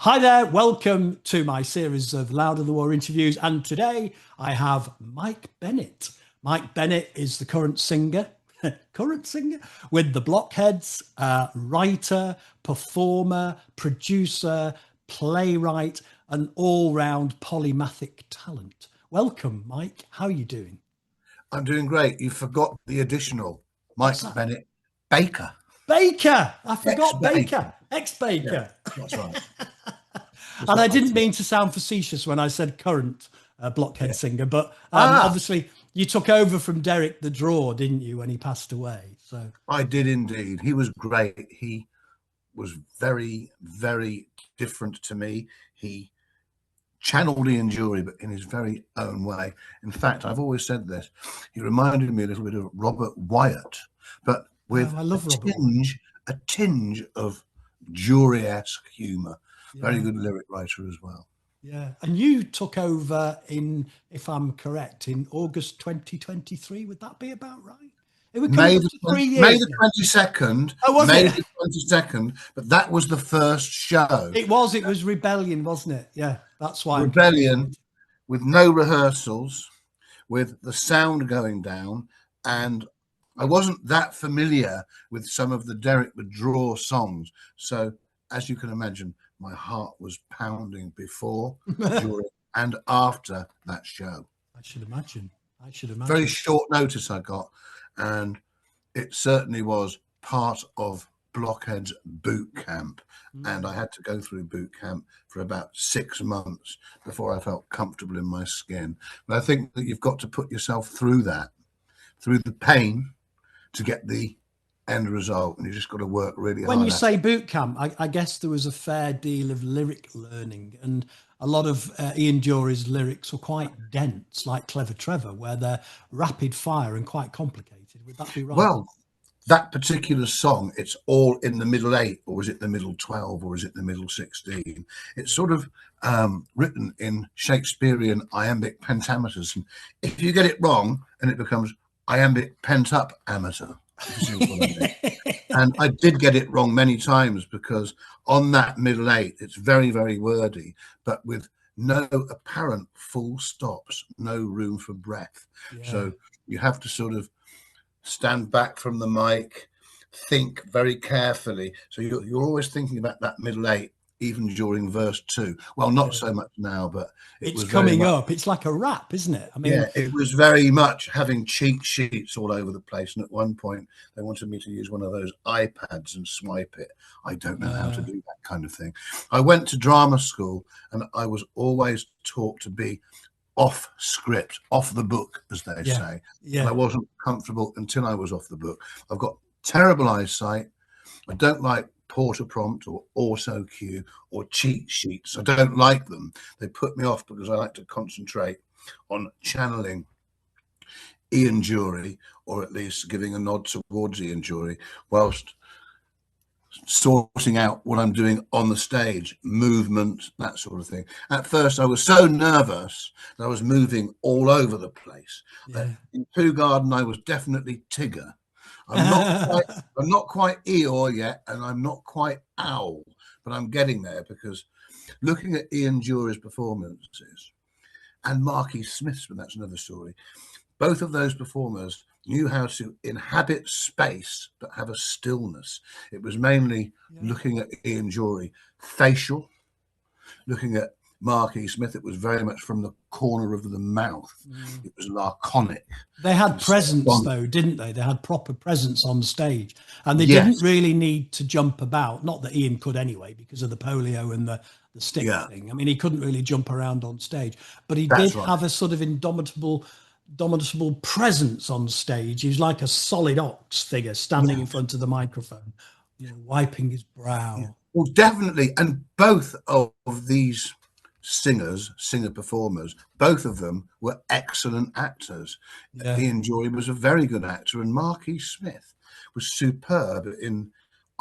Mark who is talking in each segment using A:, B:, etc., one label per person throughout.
A: Hi there, welcome to my series of Louder the War interviews. And today I have Mike Bennett. Mike Bennett is the current singer with the Blockheads, writer, performer, producer, playwright, an all-round polymathic talent. Welcome, Mike. How are you doing?
B: I'm doing great. You forgot the additional Mike Bennett Baker.
A: Baker! I forgot Baker. Ex-Baker.
B: Yeah, that's right.
A: And I didn't mean to sound facetious when I said current Blockhead singer, but obviously you took over from Derek the Draw, didn't you, when he passed away? So
B: I did indeed. He was great. He was very, very different to me. He channeled Ian Jury, but in his very own way. In fact, I've always said this. He reminded me a little bit of Robert Wyatt, but with a tinge of Jury-esque humour. Very good lyric writer as well.
A: Yeah, and you took over in, if I'm correct, in August 2023. Would that be about right? It would
B: May the 22nd.
A: Oh, was
B: May
A: it?
B: the 22nd, but that was the first show.
A: It was Rebellion, wasn't it? Yeah, that's why.
B: Rebellion, with no rehearsals, with the sound going down, and I wasn't that familiar with some of the Derek the Draw songs. So, as you can imagine, my heart was pounding before, during, and after that show.
A: I should imagine.
B: Very short notice I got, and it certainly was part of Blockheads boot camp. And I had to go through boot camp for about 6 months before I felt comfortable in my skin. But I think that you've got to put yourself through that, through the pain, to get the end result, and you just got to work really hard.
A: When you say boot camp, I guess there was a fair deal of lyric learning, and a lot of Ian Jury's lyrics were quite dense, like Clever Trevor, where they're rapid fire and quite complicated. Would that be right?
B: Well, that particular song, it's all in the middle 8, or is it the middle 12, or is it the middle 16? It's sort of written in Shakespearean iambic pentameters, and if you get it wrong, and it becomes iambic pent up amateur. And I did get it wrong many times, because on that middle 8, it's very, very wordy, but with no apparent full stops, no room for breath. Yeah. So you have to sort of stand back from the mic, think very carefully. So you're always thinking about that middle 8, even during verse 2. Well, not so much now, but
A: it's coming up. It's like a rap, isn't it?
B: I mean, yeah, it was very much having cheat sheets all over the place. And at one point, they wanted me to use one of those iPads and swipe it. I don't know how to do that kind of thing. I went to drama school, and I was always taught to be off script, off the book, as they say. Yeah. And I wasn't comfortable until I was off the book. I've got terrible eyesight. I don't like porter prompt or auto cue or cheat sheets. I don't like them. They put me off, because I like to concentrate on channeling Ian Jury, or at least giving a nod towards Ian Jury, whilst sorting out what I'm doing on the stage, movement, that sort of thing. At first, I was so nervous that I was moving all over the place. Yeah. In Pooh Garden, I was definitely Tigger. I'm not quite Eeyore yet, and I'm not quite Owl, but I'm getting there, because looking at Ian Jury's performances and Marky Smith's, but that's another story, both of those performers knew how to inhabit space but have a stillness. It was mainly looking at Ian Jury, facial. Looking at Marky Smith, it was very much from the corner of the mouth. It was laconic.
A: They had presence, though, didn't they? They had proper presence on stage, and they didn't really need to jump about. Not that Ian could anyway, because of the polio and the stick thing. I mean, he couldn't really jump around on stage, but he did have a sort of indomitable presence on stage. He was like a solid ox figure standing in front of the microphone, wiping his brow.
B: Well, definitely. And both of these singer performers, both of them were excellent actors. Ian Jury was a very good actor, and Marky Smith was superb in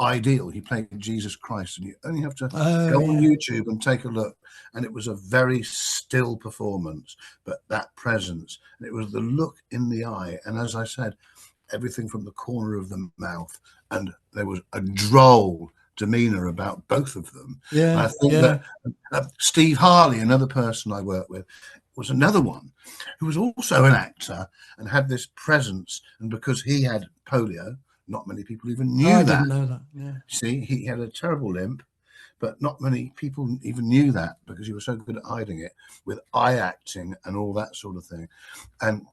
B: Ideal. He played Jesus Christ, and you only have to go on YouTube and take a look, and it was a very still performance, but that presence, and it was the look in the eye, and as I said, everything from the corner of the mouth, and there was a droll demeanor about both of them.
A: Yeah,
B: and I think that Steve Harley, another person I worked with, was another one who was also an actor and had this presence. And because he had polio, not many people even knew
A: I
B: that.
A: didn't know that. Yeah.
B: See, he had a terrible limp, but not many people even knew that because he was so good at hiding it with eye acting and all that sort of thing. And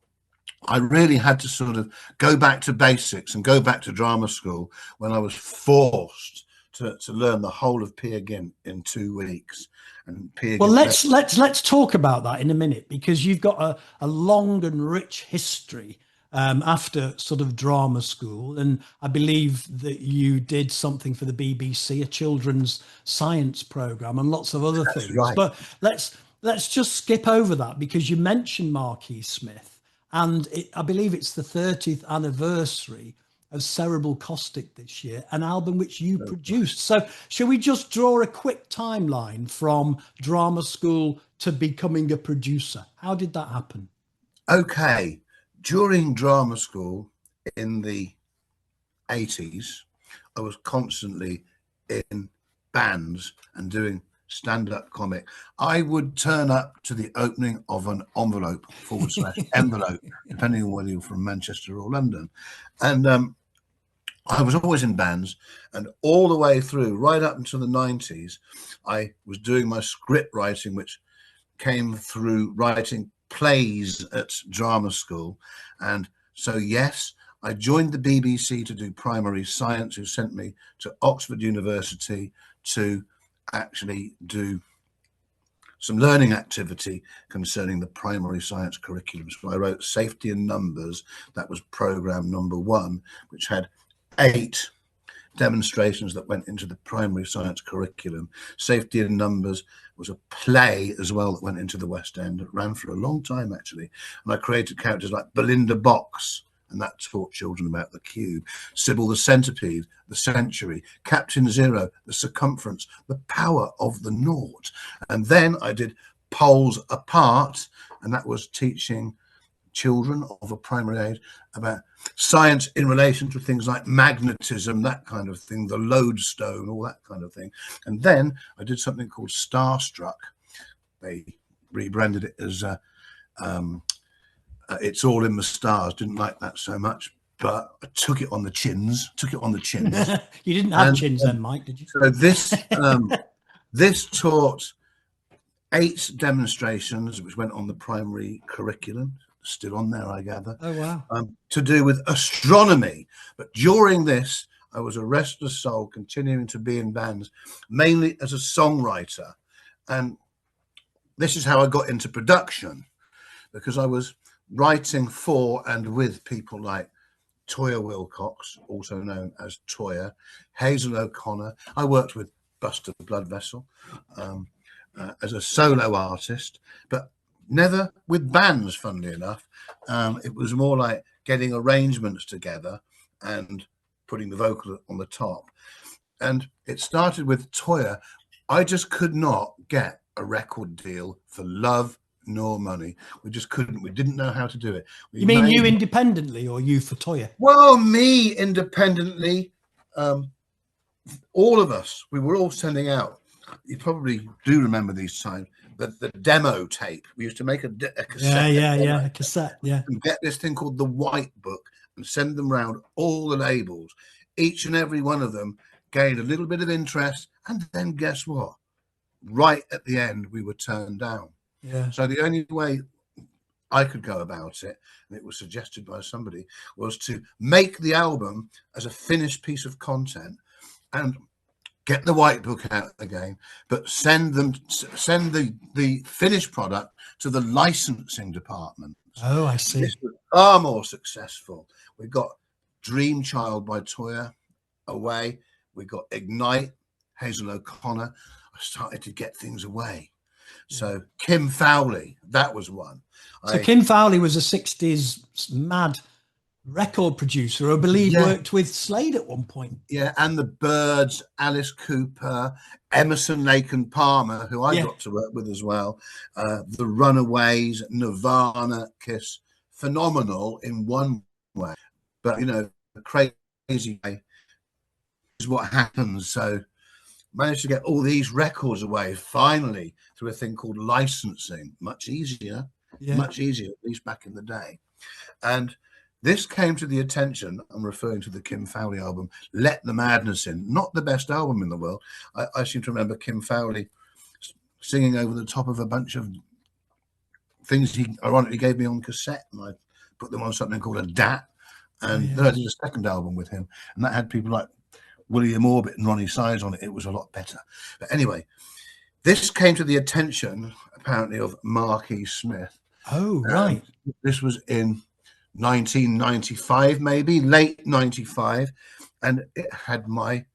B: I really had to sort of go back to basics and go back to drama school when I was forced to learn the whole of Peer Gynt in 2 weeks. And Peer
A: Well,
B: Gynt,
A: let's talk about that in a minute, because you've got a long and rich history after sort of drama school, and I believe that you did something for the BBC, a children's science program, and lots of other things.
B: right.
A: But let's just skip over that, because you mentioned Marquis Smith, and I believe it's the 30th anniversary of Cerebral Caustic this year, an album which you produced. So shall we just draw a quick timeline from drama school to becoming a producer? How did that happen?
B: Okay. During drama school in the 80s, I was constantly in bands and doing stand-up comic. I would turn up to the opening of an envelope / envelope, depending on whether you're from Manchester or London. And I was always in bands, and all the way through, right up until the 90s, I was doing my script writing, which came through writing plays at drama school. And so, yes, I joined the BBC to do primary science, who sent me to Oxford University to actually do some learning activity concerning the primary science curriculum. So I wrote Safety in Numbers. That was program number 1, which had 8 demonstrations that went into the primary science curriculum. Safety in Numbers was a play as well that went into the West End. It ran for a long time, actually. And I created characters like Belinda Box, and that taught children about the cube. Sybil the Centipede, the Century. Captain Zero, the Circumference, the Power of the Naught. And then I did Poles Apart, and that was teaching children of a primary age about science in relation to things like magnetism, that kind of thing, the lodestone, all that kind of thing. And then I did something called Starstruck. They rebranded it as It's All in the Stars. Didn't like that so much, but I took it on the chins.
A: You didn't have chins then, Mike, did you?
B: So this taught 8 demonstrations which went on the primary curriculum. Still on there, I gather.
A: Oh, wow.
B: To do with astronomy. But during this, I was a restless soul, continuing to be in bands, mainly as a songwriter. And this is how I got into production, because I was writing for and with people like Toyah Willcox, also known as Toyah, Hazel O'Connor. I worked with Buster Blood Vessel as a solo artist, but never with bands, funnily enough. It was more like getting arrangements together and putting the vocal on the top. And it started with Toyah. I just could not get a record deal for love nor money. We just couldn't. We didn't know how to do it.
A: You mean you independently, or you for Toyah?
B: Well, me independently. All of us, we were all sending out. You probably do remember these times. The demo tape. We used to make a cassette.
A: A cassette,
B: and get this thing called the White Book and send them round all the labels. Each and every one of them gained a little bit of interest, and then guess what? Right at the end, we were turned down.
A: Yeah.
B: So the only way I could go about it, and it was suggested by somebody, was to make the album as a finished piece of content and get the White Book out again, but send the finished product to the licensing department.
A: Oh, I see.
B: This was far more successful. We got Dream Child by Toyah away. We got Ignite, Hazel O'Connor. I started to get things away. So Kim Fowley, that was one.
A: So Kim Fowley was a 60s mad record producer, I believe, worked with Slade at one point.
B: Yeah, and the Byrds, Alice Cooper, Emerson, Lake and Palmer, who I got to work with as well. The Runaways, Nirvana, Kiss. Phenomenal in one way, but the crazy way is what happens. So managed to get all these records away finally through a thing called licensing. Much easier, much easier, at least back in the day. And this came to the attention, I'm referring to the Kim Fowley album, Let the Madness In. Not the best album in the world. I seem to remember Kim Fowley singing over the top of a bunch of things he ironically gave me on cassette, and I put them on something called a DAT. And then I did a second album with him, and that had people like William Orbit and Ronnie Size on it. It was a lot better. But anyway, this came to the attention, apparently, of Mark E. Smith.
A: Oh, right.
B: This was in 1995, maybe, late 95. And it had my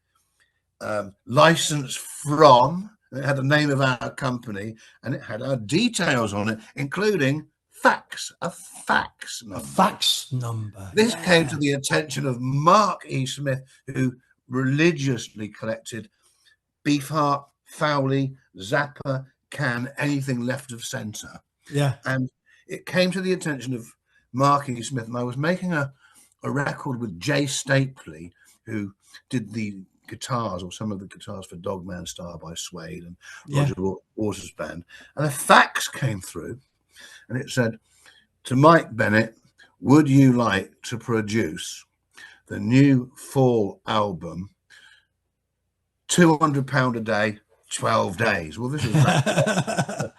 B: license from, it had the name of our company, and it had our details on it, including a fax number. This came to the attention of Mark E. Smith, who religiously collected Beefheart, Fowley, Zappa, Can, anything left of centre.
A: Yeah.
B: And it came to the attention of Mark E. Smith, and I was making a record with Jay Stapley, who did the guitars, or some of the guitars, for Dogman Star by Suede and Roger Waters' band. And a fax came through, and it said, to Mike Bennett, would you like to produce the new Fall album, £200 a day, 12 days? Well, this is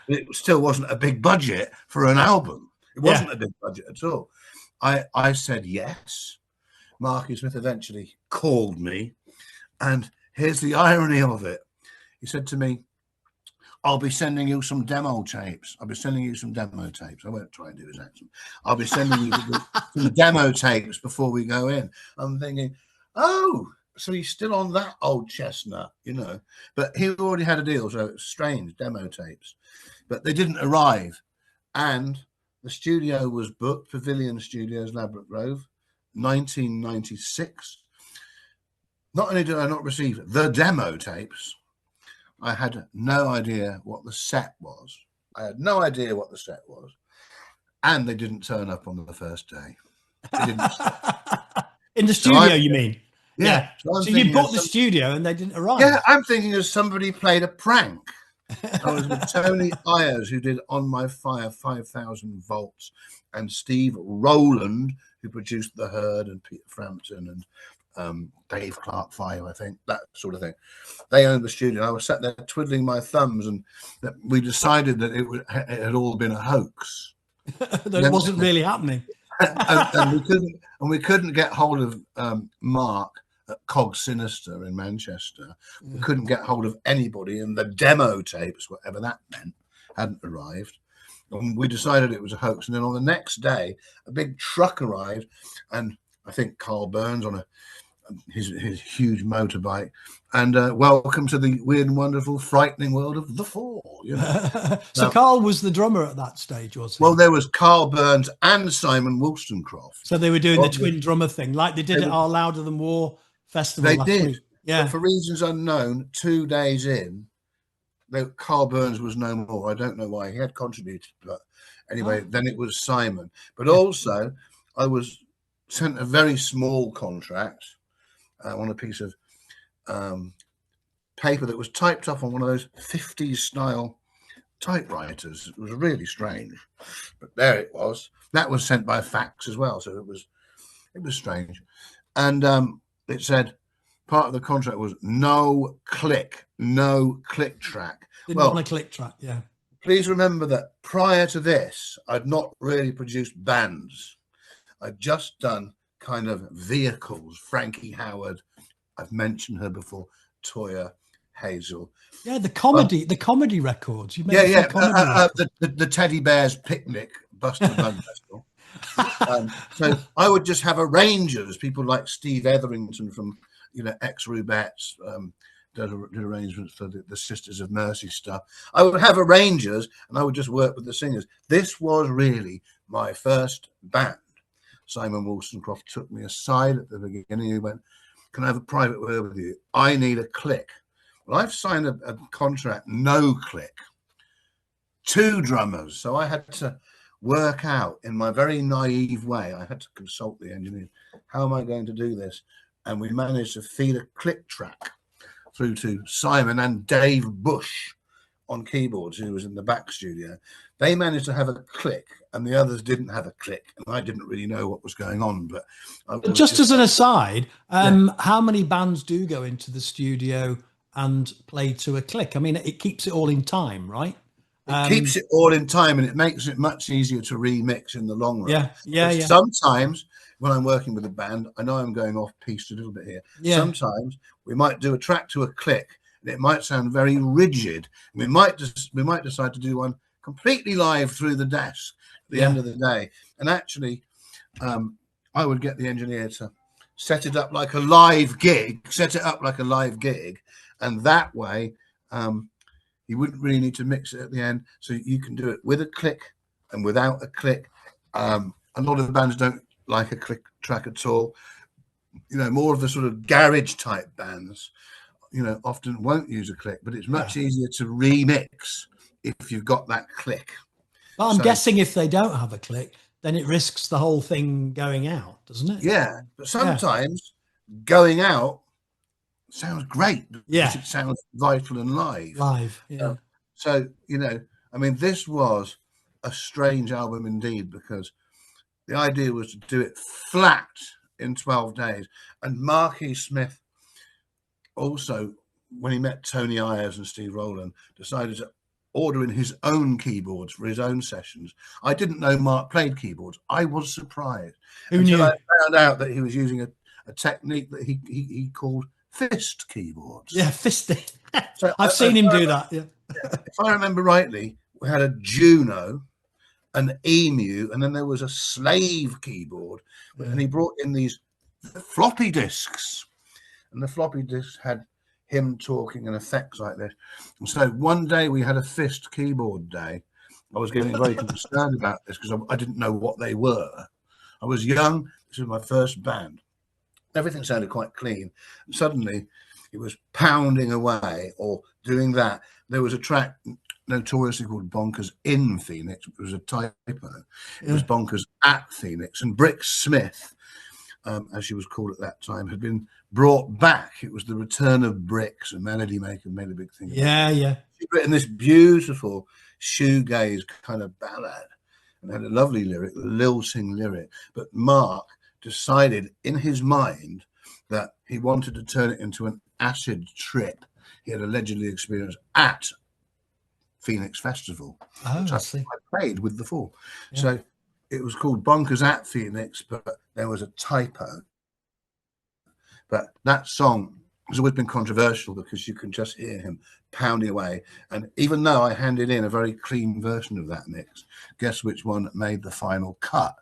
B: it still wasn't a big budget for an album. It wasn't a big budget at all. I said yes. Marky Smith eventually called me, and here's the irony of it. He said to me, I'll be sending you some demo tapes. I won't try and do his accent. I'll be sending you some demo tapes before we go in. I'm thinking, oh, so he's still on that old chestnut, you know. But he already had a deal, so it's strange, demo tapes. But they didn't arrive. And the studio was booked, Pavilion Studios, Ladbroke Grove, 1996. Not only did I not receive the demo tapes, I had no idea what the set was. And they didn't turn up on the first day. They didn't.
A: In the studio, you mean?
B: Yeah.
A: So you booked the studio and they didn't arrive?
B: Yeah, I'm thinking as somebody played a prank. I was with Tony Ayers, who did On My Fire 5,000 Volts, and Steve Rowland, who produced The Herd, and Peter Frampton, and Dave Clark 5, I think, that sort of thing. They owned the studio. I was sat there twiddling my thumbs, and that we decided that it had all been a hoax.
A: That it wasn't really happening.
B: and we couldn't get hold of Mark at Cog Sinister in Manchester. We couldn't get hold of anybody, and the demo tapes, whatever that meant, hadn't arrived. And we decided it was a hoax. And then on the next day, a big truck arrived, and I think Carl Burns on his huge motorbike, and welcome to the weird and wonderful, frightening world of the Fall. You know?
A: So Carl was the drummer at that stage, was he?
B: Well, there was Carl Burns and Simon Wollstonecroft.
A: So they were doing the twin drummer thing, like they did at our Louder Than War festival.
B: They
A: last
B: did.
A: week. Yeah.
B: But for reasons unknown, 2 days in, Carl Burns was no more. I don't know why. He had contributed, but anyway, then it was Simon. But also, I was sent a very small contract on a piece of paper that was typed up on one of those 50s style typewriters. It was really strange, but there it was. That was sent by fax as well, so it was strange. And it said part of the contract was no click track.
A: Didn't want a click track, yeah.
B: Please remember that prior to this, I'd not really produced bands. I'd just done kind of vehicles. Frankie Howard, I've mentioned her before, Toya, Hazel.
A: Yeah, the comedy records. You
B: made the Teddy Bear's Picnic, Buster Bug Festival. So I would just have arrangers, people like Steve Etherington from, ex-Rubettes, did arrangements for the Sisters of Mercy stuff. I would have arrangers, and I would just work with the singers. This was really my first band. Simon Wollstonecraft took me aside at the beginning. He went, "Can I have a private word with you? I need a click." Well, I've signed a contract, no click, 2 drummers. So I had to work out in my very naive way. I had to consult the engineer. How am I going to do this? And we managed to feed a click track through to Simon and Dave Bush on keyboards, who was in the back studio. They managed to have a click, and the others didn't have a click, and I didn't really know what was going on. But
A: just as an aside, how many bands do go into the studio and play to a click? I mean, it keeps it all in time, right?
B: It keeps it all in time, and it makes it much easier to remix in the long run.
A: Yeah.
B: Sometimes when I'm working with a band, I know I'm going off piste a little bit here. Yeah. Sometimes we might do a track to a click, and it might sound very rigid. We might decide to do one completely live through the desk at the end of the day. And actually, I would get the engineer to set it up like a live gig, and that way you wouldn't really need to mix it at the end. So you can do it with a click and without a click. A lot of the bands don't like a click track at all. You know, more of the sort of garage type bands, you know, often won't use a click, but it's much easier to remix if you've got that click.
A: But I'm guessing if they don't have a click, then it risks the whole thing going out, doesn't it?
B: Yeah, but sometimes going out sounds great. Because it sounds vital and live. So, you know, I mean, this was a strange album indeed, because the idea was to do it flat in 12 days. And Marky Smith also, when he met Tony Ayers and Steve Rowland, decided to order in his own keyboards for his own sessions. I didn't know Mark played keyboards. I was surprised until I found out that he was using a technique that he called fist keyboards.
A: Yeah, fisting. So I've seen him do that. Yeah.
B: If I remember rightly, we had a Juno, an Emu, and then there was a slave keyboard. And he brought in these floppy disks, and the floppy disks had him talking and effects like this. And so one day we had a fist keyboard day. I was getting very concerned about this because I didn't know what they were. I was young. This was my first band. Everything sounded quite clean. And suddenly it was pounding away or doing that. There was a track notoriously called Bonkers in Phoenix. It was a typo. It was Bonkers at Phoenix. And Brick Smith, as she was called at that time, had been brought back. It was the return of Bricks, and Melody Maker made a big thing. She'd written this beautiful shoegaze kind of ballad and had a lovely lyric, a lilting lyric. But Mark decided in his mind that he wanted to turn it into an acid trip he had allegedly experienced at Phoenix Festival, which I played with the Four. So it was called Bonkers at Phoenix, but there was a typo. But that song has always been controversial because you can just hear him pounding away. And even though I handed in a very clean version of that mix, guess which one made the final cut?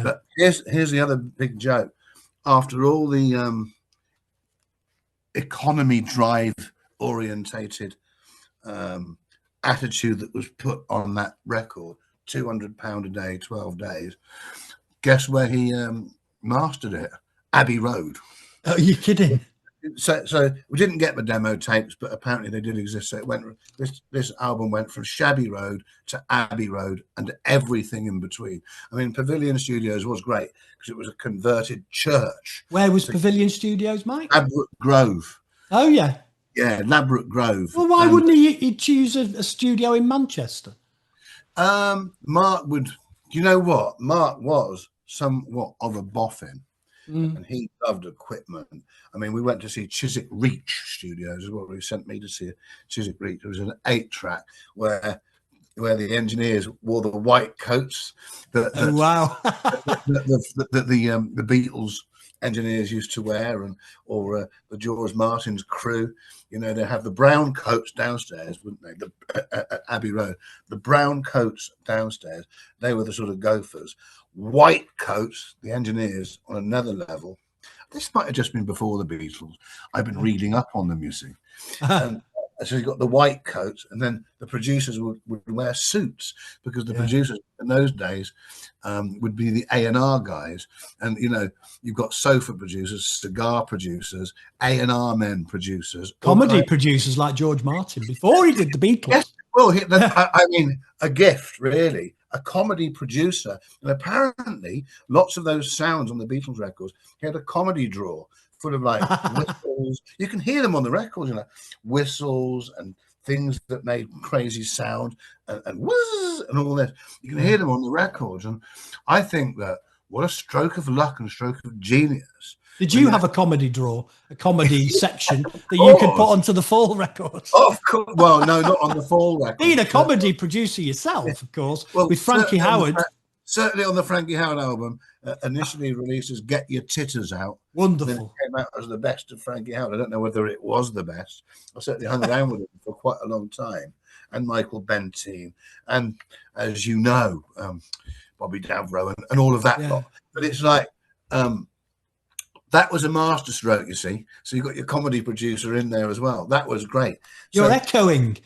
B: But here's the other big joke. After all the economy drive orientated attitude that was put on that record, £200 a day, 12 days, guess where he mastered it? Abbey Road.
A: Oh, you kidding?
B: So we didn't get the demo tapes, but apparently they did exist. So it went. This album went from Shabby Road to Abbey Road and everything in between. I mean, Pavilion Studios was great because it was a converted church.
A: Where was Pavilion Studios, Mike?
B: Ladbroke Grove.
A: Oh yeah.
B: Yeah, Ladbroke Grove.
A: Well, why wouldn't he choose a studio in Manchester?
B: Mark would. You know what? Mark was somewhat of a boffin. And he loved equipment. I mean, we went to see Chiswick Reach Studios, is what he sent me to see. Chiswick Reach. It was an 8-track where the engineers wore the white coats that the Beatles engineers used to wear, or the George Martin's crew. You know, they have the brown coats downstairs, wouldn't they? At Abbey Road, the brown coats downstairs. They were the sort of gophers. White coats, the engineers, on another level. This might have just been before the Beatles. I've been reading up on them, you see. So you've got the white coats, and then the producers would wear suits, because the producers in those days would be the A&R guys. And, you know, you've got sofa producers, cigar producers, A&R men producers.
A: Comedy producers like George Martin before he did the Beatles.
B: Yes, well, I mean, a gift, really. A comedy producer. And apparently, lots of those sounds on the Beatles records, he had a comedy drawer full of like whistles. You can hear them on the record, you know, whistles and things that made crazy sound and whizzz and all that. You can hear them on the records. And I think that what a stroke of luck and stroke of genius.
A: Did you have a comedy drawer, a comedy section that you could put onto the Fall records?
B: Of course. Well, no, not on the Fall record.
A: Being a comedy producer yourself, of course, well, with Frankie Howard.
B: Certainly on the Frankie Howard album, initially released as Get Your Titters Out.
A: Wonderful.
B: Then it came out as the best of Frankie Howard. I don't know whether it was the best. I certainly hung around with him for quite a long time. And Michael Bentine. And as you know, Bobby Davro and all of that lot. But it's like, that was a masterstroke, you see. So you've got your comedy producer in there as well. That was great.
A: You're echoing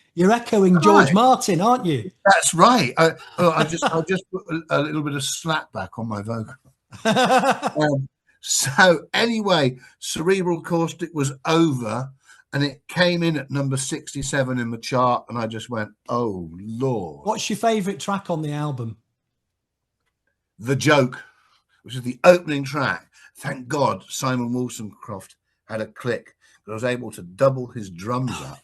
A: George Martin, aren't you?
B: That's right. I just put a little bit of slap back on my vocal. So anyway, Cerebral Caustic was over, and it came in at number 67 in the chart, and I just went, oh Lord.
A: What's your favourite track on the album?
B: The Joke, which is the opening track. Thank God Simon Wollstonecroft had a click. I was able to double his drums up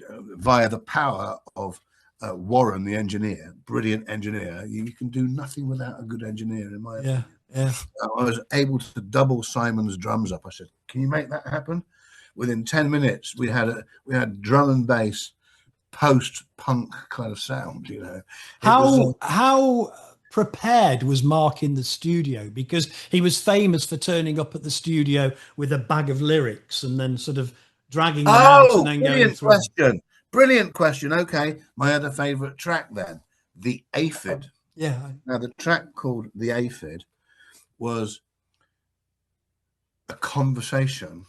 B: via the power of Warren, the engineer, brilliant engineer. You can do nothing without a good engineer, in my opinion.
A: Yeah.
B: I was able to double Simon's drums up. I said, "Can you make that happen?" Within 10 minutes, we had drum and bass, post-punk kind of sound. You know,
A: how prepared was Mark in the studio, because he was famous for turning up at the studio with a bag of lyrics and then sort of dragging them out and then going through.
B: Brilliant question. Okay, my other favorite track then, The Aphid.
A: Yeah.
B: Now the track called The Aphid was a conversation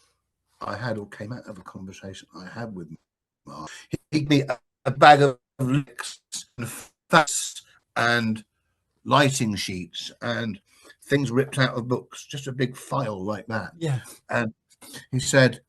B: I had, or came out of a conversation I had with Mark. He gave me a bag of lyrics and facts and lighting sheets and things ripped out of books, just a big file like that.
A: Yeah.
B: And he said,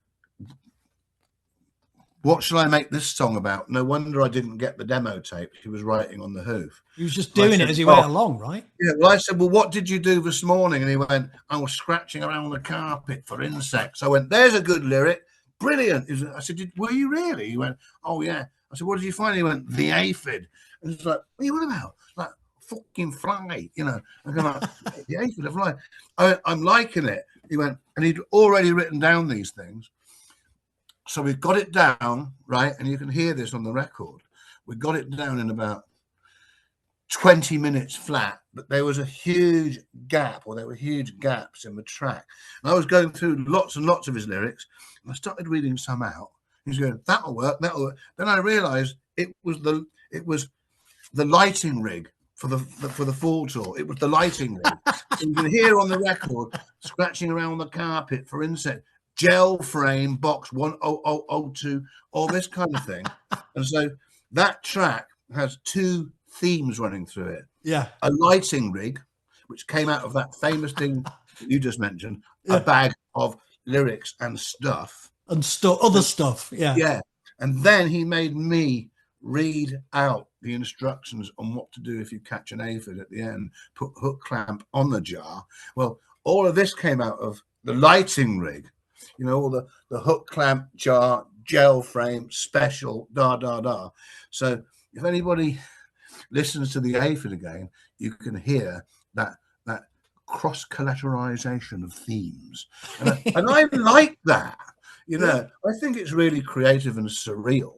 B: "What shall I make this song about?" No wonder I didn't get the demo tape he was writing on the hoof.
A: He was just doing it as he went along, right?
B: Yeah. Well, I said, "Well, what did you do this morning?" And he went, "I was scratching around the carpet for insects." I went, "There's a good lyric. Brilliant." I said, "Were you really?" He went, "Oh, yeah." I said, "What did you find?" He went, "The aphid." And it's like, "What are you on about?" Like, fucking fly, you know. I'm going like, the aphid, a fly. I'm liking it. He went, and he'd already written down these things. So we got it down, right? And you can hear this on the record. We got it down in about 20 minutes flat, but there was a huge gap, or there were huge gaps in the track. And I was going through lots and lots of his lyrics, and I started reading some out. He's going, that'll work. Then I realized it was the lighting rig for the Fall tour. It was the lighting rig. So you can hear on the record, scratching around the carpet for insect, gel frame, box 10002, all this kind of thing. And so that track has two themes running through it.
A: Yeah.
B: A lighting rig, which came out of that famous thing you just mentioned, a bag of lyrics and stuff.
A: And other stuff, yeah.
B: Yeah. And then he made me read out the instructions on what to do if you catch an aphid at the end, put hook clamp on the jar. Well, all of this came out of the lighting rig. You know, all the hook clamp, jar, gel frame, special, da. So if anybody listens to the aphid again, you can hear that cross-collateralization of themes. And I like that. You know, I think it's really creative and surreal.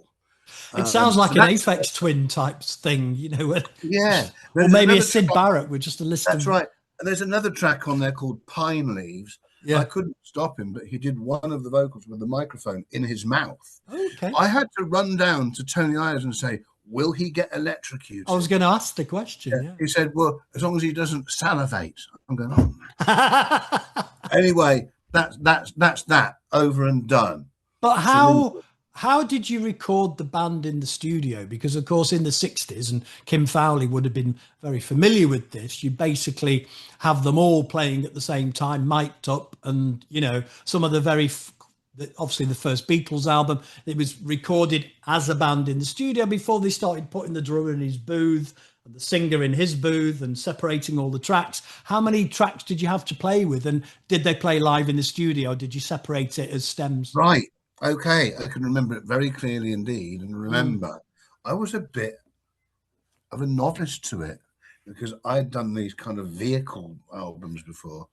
A: It sounds like an Aphex Twin types thing, you know.
B: Yeah.
A: Or maybe a Sid Barrett with just a list
B: That's right. And there's another track on there called Pine Leaves. Yeah. I couldn't stop him, but he did one of the vocals with the microphone in his mouth.
A: Okay.
B: I had to run down to Tony Ayers and say, will he get electrocuted?
A: I was going to ask the question. Yeah.
B: He said, well, as long as he doesn't salivate. I'm going, oh. Anyway, that's that, over and done.
A: But how did you record the band in the studio? Because, of course, in the 60s, and Kim Fowley would have been very familiar with this, you basically have them all playing at the same time, mic'd up. And, you know, some of obviously the first Beatles album, it was recorded as a band in the studio before they started putting the drummer in his booth the singer in his booth and separating all the tracks. How many tracks did you have to play with? And did they play live in the studio? Or did you separate it as stems?
B: Right. Okay. I can remember it very clearly indeed. And remember, I was a bit of a novice to it because I'd done these kind of vehicle albums before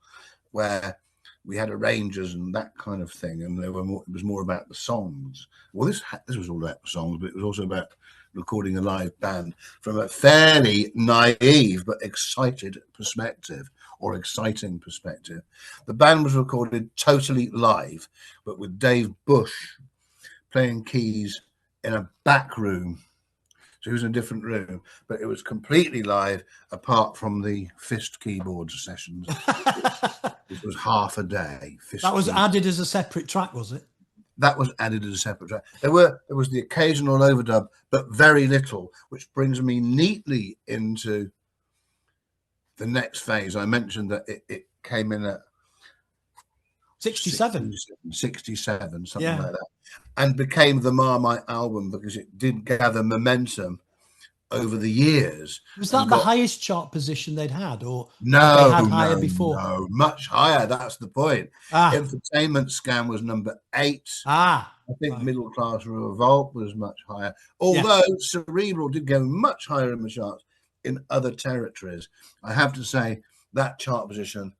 B: where we had arrangers and that kind of thing. And it was more about the songs. Well, this was all about the songs, but it was also about recording a live band from a fairly naive but exciting perspective. The band was recorded totally live, but with Dave Bush playing keys in a back room. So he was in a different room, but it was completely live apart from the fist keyboards sessions. It was half a day.
A: That was added as a separate track, was it?
B: That was added as a separate track. There was the occasional overdub, but very little, which brings me neatly into the next phase. I mentioned that it came in at
A: 67,
B: something like that, and became the Marmite album because it did gather momentum over the years.
A: Was that the highest chart position they'd had, or
B: no,
A: they had higher before?
B: No, much higher. That's the point. Infotainment Scam was number 8. I think Middle Class Revolt was much higher, although Cerebral did go much higher in the charts in other territories. I have to say that chart position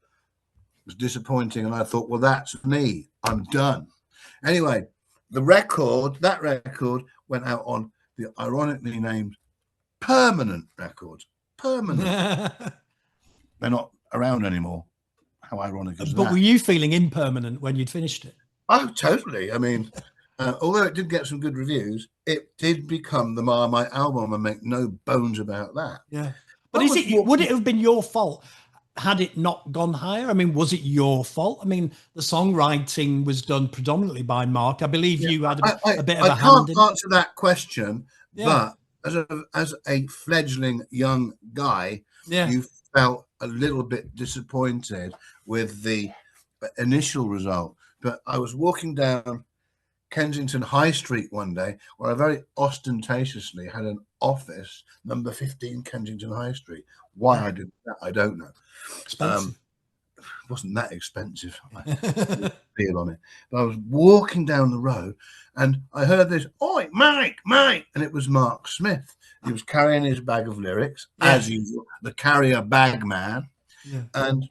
B: was disappointing, and I thought, well, that's me. I'm done. Anyway, that record went out on the ironically named Permanent Records. Permanent. They're not around anymore. How ironic is that?
A: But were you feeling impermanent when you'd finished it?
B: Oh, totally. I mean, although it did get some good reviews, it did become the Marmite album. I make no bones about that.
A: Yeah. But would it have been your fault had it not gone higher? I mean, was it your fault? I mean, the songwriting was done predominantly by Mark. I believe you had a bit of a hand in it.
B: I can't answer that question, but as a fledgling young guy, you felt a little bit disappointed with the initial result. But I was walking down Kensington High Street one day where I very ostentatiously had an office, number 15 Kensington High Street. Why I did that, I don't know.
A: Expensive.
B: It wasn't that expensive. I feel on it. But I was walking down the road and I heard this, "Oi, Mike," and it was Mark Smith. He was carrying his bag of lyrics, as usual, the carrier bag man.
A: Yeah.
B: And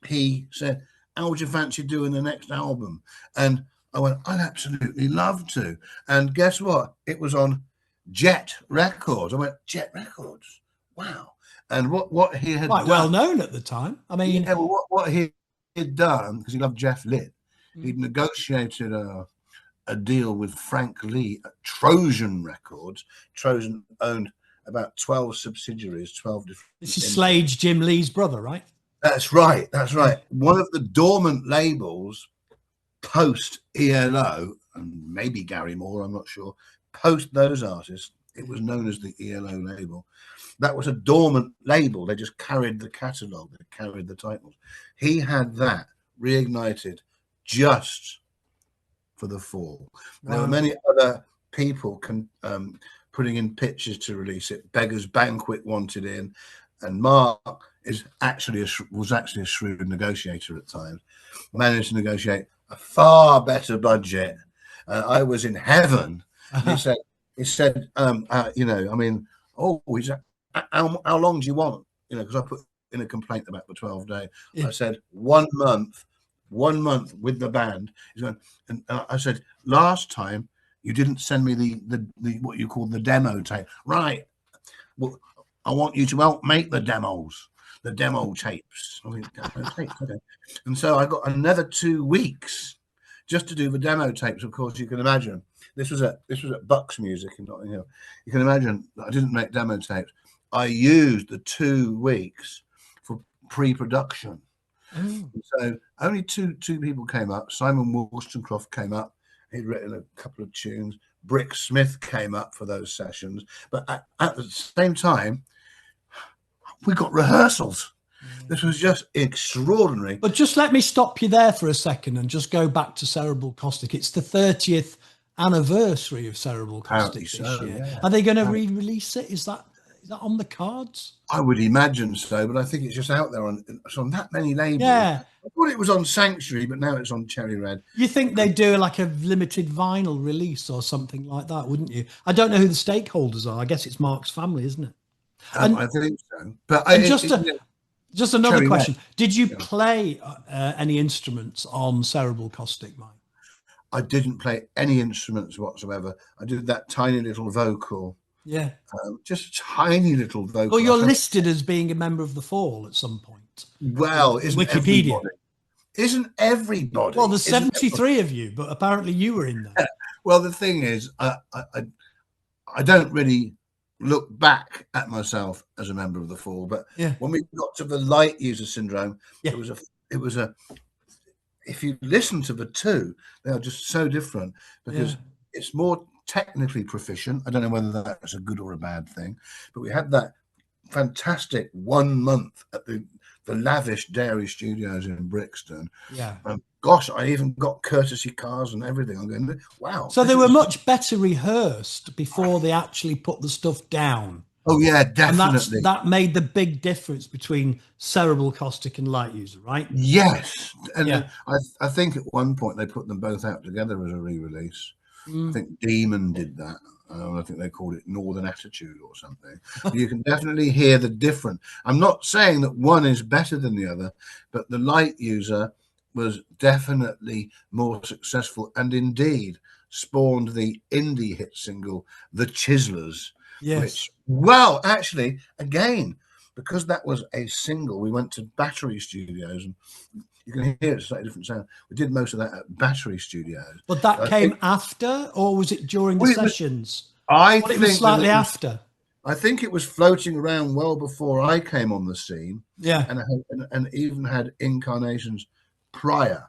B: he said, "How would you fancy doing the next album?" And I went, "I'd absolutely love to." And guess what? It was on Jet Records. I went, "Jet Records? Wow." And what he had
A: quite well known at the time. I mean,
B: what he had done, because he loved Jeff Litt, he'd negotiated a deal with Frank Lee at Trojan Records. Trojan owned about 12 subsidiaries, 12 different.
A: This is Slade's Jim Lee's brother, right?
B: That's right. That's right. One of the dormant labels post ELO, and maybe Gary Moore, I'm not sure, post those artists, it was known as the ELO label. That was a dormant label. They just carried the catalogue, they carried the titles. He had that reignited just for the fall. Wow. There were many other people putting in pitches to release it. Beggar's Banquet wanted in, and Mark was actually a shrewd negotiator at times. Managed to negotiate a far better budget. I was in heaven. He said, you know, I mean, how long do you want? You know, because I put in a complaint about the 12 day. I said 1 month with the band. He's going, and I said, last time you didn't send me the what you call the demo tape, right? Well, I want you to help make the demos, the demo tapes. I mean, demo tapes, okay. And so I got another 2 weeks just to do the demo tapes. Of course, you can imagine this was at Bucks Music in Notting Hill. You can imagine I didn't make demo tapes. I used the 2 weeks for pre-production. So only two people came up. Simon Wollstonecroft came up. He'd written a couple of tunes. Brick Smith came up for those sessions. But at the same time, we got rehearsals. This was just extraordinary.
A: But just let me stop you there for a second and just go back to Cerebral Caustic. It's the 30th anniversary of Cerebral Caustic this year. Yeah. Are they going to re-release it? Is that Is that on the cards?
B: I would imagine so, but I think it's just out there on that many labels.
A: Yeah.
B: I thought it was on Sanctuary, but now it's on Cherry Red.
A: You think they'd do like a limited vinyl release or something like that, wouldn't you? I don't know who the stakeholders are. I guess it's Mark's family, isn't it?
B: I think so. But
A: just another
B: Cherry
A: question.
B: Red.
A: Did you play any instruments on Cerebral Caustic, Mike?
B: I didn't play any instruments whatsoever. I did that tiny little vocal.
A: Yeah.
B: Just a tiny little vocal.
A: Well, you're listed as being a member of the Fall at some point.
B: Well, isn't
A: Wikipedia.
B: Everybody? Isn't everybody?
A: Well, there's 73 of you, but apparently you were in there.
B: Well, the thing is, I don't really look back at myself as a member of the Fall, but when we got to the light user syndrome, it was a. If you listen to the two, they are just so different because it's more technically proficient. I don't know whether that's a good or a bad thing, but we had that fantastic 1 month at the lavish Dairy Studios in Brixton.
A: Yeah.
B: Gosh, I even got courtesy cars and everything. I'm going, wow.
A: So they were much better rehearsed before they actually put the stuff down.
B: Oh yeah, definitely.
A: And that made the big difference between Cerebral Caustic and Light User, right?
B: Yes. And I think at one point they put them both out together as a re-release. I think Demon did that. I think they called it Northern Attitude or something. You can definitely hear the difference. I'm not saying that one is better than the other, but the Light User was definitely more successful and indeed spawned the indie hit single, The Chiselers.
A: Yes.
B: Which, well, actually, again, because that was a single, we went to Battery Studios and you can hear it's a slightly different sound. We did most of that at Battery Studios.
A: But that came after, or was it during the sessions?
B: I think
A: it was slightly after.
B: I think it was floating around well before I came on the scene.
A: Yeah.
B: And even had incarnations prior.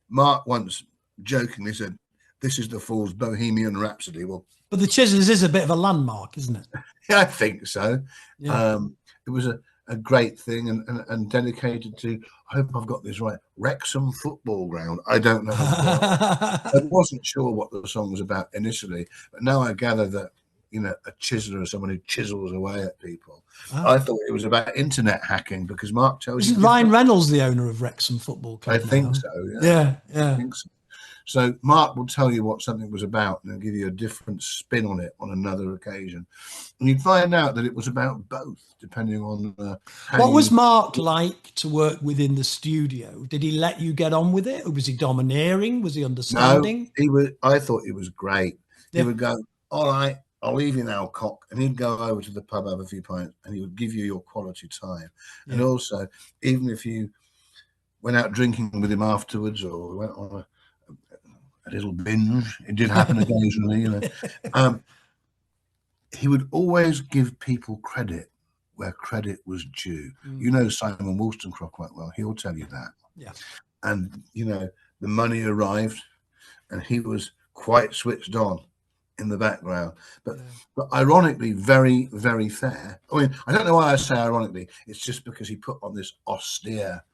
B: Mark once jokingly said, "This is the Fall's Bohemian Rhapsody." Well,
A: but the Chiselers is a bit of a landmark, isn't it?
B: Yeah, I think so.
A: Yeah.
B: It was a great thing and dedicated to, I hope I've got this right, Wrexham Football Ground. I don't know. I wasn't sure what the song was about initially, but now I gather that, you know, a chiseler is someone who chisels away at people. I thought it was about internet hacking because Mark tells you.
A: Isn't Ryan Reynolds the owner of Wrexham Football Club?
B: I think so.
A: Yeah.
B: I think so. So Mark will tell you what something was about and give you a different spin on it on another occasion. And you'd find out that it was about both, depending on
A: what was Mark like to work within the studio? Did he let you get on with it? Or was he domineering? Was he understanding?
B: No, he was. I thought he was great. He would go, "All right, I'll leave you now, cock." And he'd go over to the pub, have a few pints, and he would give you your quality time. And also, even if you went out drinking with him afterwards or went on a little binge, it did happen occasionally, you know. He would always give people credit where credit was due. You know Simon Wollstonecroft quite well. He'll tell you that.
A: Yeah.
B: And, you know, the money arrived and he was quite switched on in the background. But ironically, very, very fair. I mean, I don't know why I say ironically. It's just because he put on this austere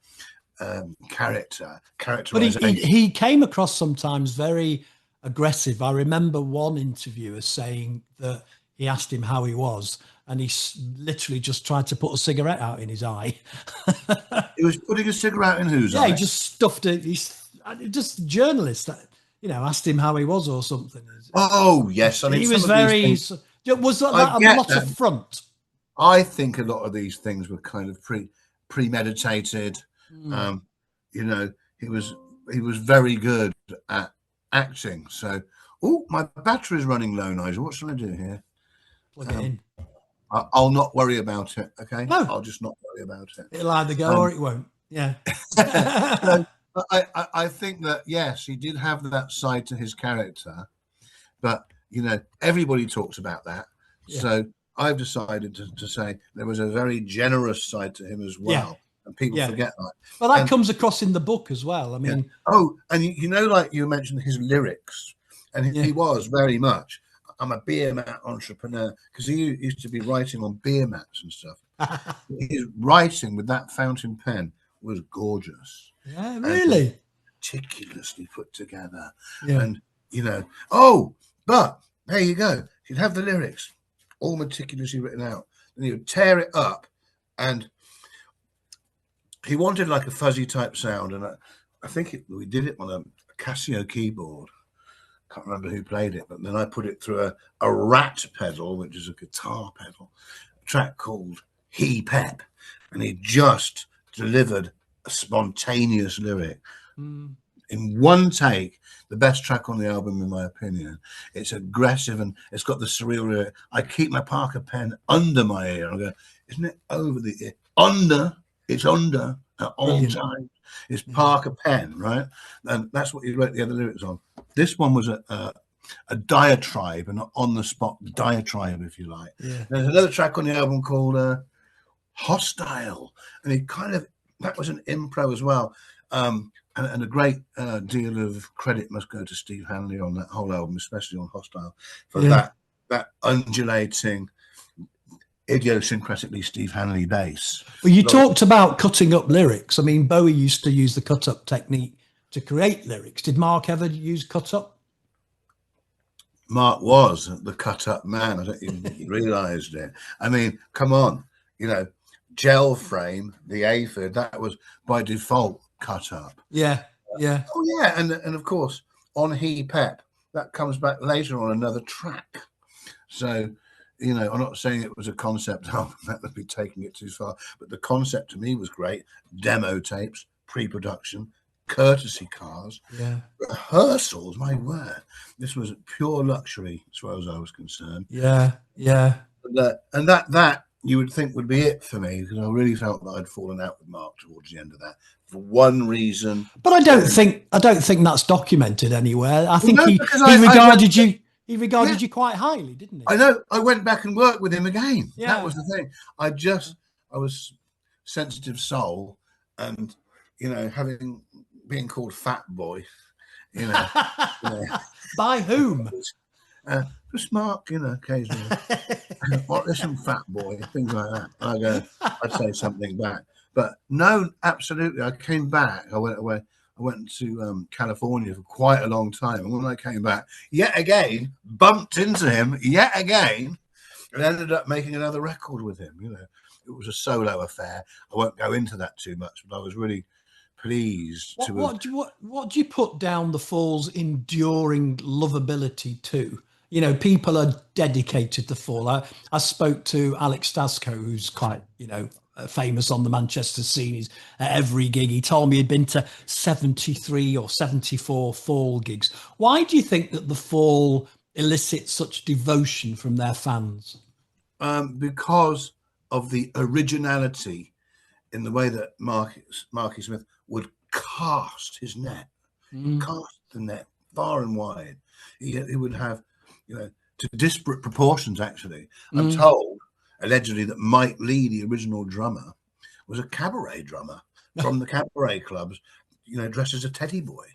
B: characterization.
A: But he came across sometimes very aggressive. I remember one interviewer saying that he asked him how he was, and he literally just tried to put a cigarette out in his eye.
B: He was putting a cigarette in whose eye?
A: Yeah, he just stuffed it. He's just a journalist that, you know, asked him how he was or something.
B: Oh yes, I mean,
A: he was very. Was that a lot of front?
B: I think a lot of these things were kind of premeditated. You know, he was very good at acting. So, oh, my battery's running low, Nigel. What shall I do here?
A: Plug it in.
B: I'll not worry about it. Okay,
A: no.
B: I'll just not worry about it.
A: It'll either go or it won't. Yeah.
B: So, I think that yes, he did have that side to his character, but you know, everybody talks about that. Yeah. So I've decided to say there was a very generous side to him as well. Yeah. And people forget that.
A: Well, that comes across in the book as well. I mean,
B: oh, and you know, like you mentioned his lyrics, and he was very much, I'm a beer mat entrepreneur, because he used to be writing on beer mats and stuff. His writing with that fountain pen was gorgeous.
A: Yeah, really?
B: Meticulously put together.
A: Yeah.
B: And, you know, but there you go. You'd have the lyrics all meticulously written out. and he would tear it up, and he wanted like a fuzzy type sound, and I think we did it on a Casio keyboard. Can't remember who played it, but then I put it through a rat pedal, which is a guitar pedal, a track called He Pep, and he just delivered a spontaneous lyric in one take. The best track on the album, in my opinion. It's aggressive and it's got the surreal lyric. I keep my Parker pen under my ear. I go, isn't it over the ear? Under. It's under at all times. It's Parker pen, right? And that's what he wrote the other lyrics on. This one was a diatribe, an on-the-spot diatribe, if you like.
A: Yeah.
B: There's another track on the album called Hostile, and it kind of, that was an impro as well. And a great deal of credit must go to Steve Hanley on that whole album, especially on Hostile, for that undulating, idiosyncratically Steve Hanley bass.
A: Well, you talked about cutting up lyrics. I mean, Bowie used to use the cut-up technique to create lyrics. Did Mark ever use cut-up?
B: Mark was the cut-up man. I don't even realised it. I mean, come on, gel frame, the aphid, that was by default cut up.
A: Yeah.
B: Oh yeah, and of course on He Pep, that comes back later on another track. So, I'm not saying it was a concept album, that would be taking it too far, but the concept to me was great. Demo tapes, pre-production, courtesy cars, rehearsals, my word. This was pure luxury as far as I was concerned.
A: Yeah.
B: And that you would think would be it for me, because I really felt that I'd fallen out with Mark towards the end of that for one reason.
A: But I don't think that's documented anywhere. I think he regarded you quite highly, didn't he?
B: I know. I went back and worked with him again.
A: Yeah.
B: That was the thing. I was sensitive soul, and being called fat boy,
A: By whom?
B: Just Mark, occasionally. Listen, fat boy, things like that. I'd say something back. But no, absolutely. I came back. I went away. I went to California for quite a long time. And when I came back, yet again, bumped into him, yet again, and ended up making another record with him. It was a solo affair. I won't go into that too much, but I was really pleased to.
A: What do you put down the Fall's enduring lovability to? People are dedicated to Fall. I spoke to Alex Stasko, who's quite, famous on the Manchester scene. He's at every gig. He told me he'd been to 73 or 74 Fall gigs. Why do you think that the Fall elicits such devotion from their fans?
B: Because of the originality in the way that Marky Smith would cast his net, cast the net far and wide. He would have, to disparate proportions, actually. I'm told, allegedly, that Mike Lee, the original drummer, was a cabaret drummer from the cabaret clubs, dressed as a teddy boy.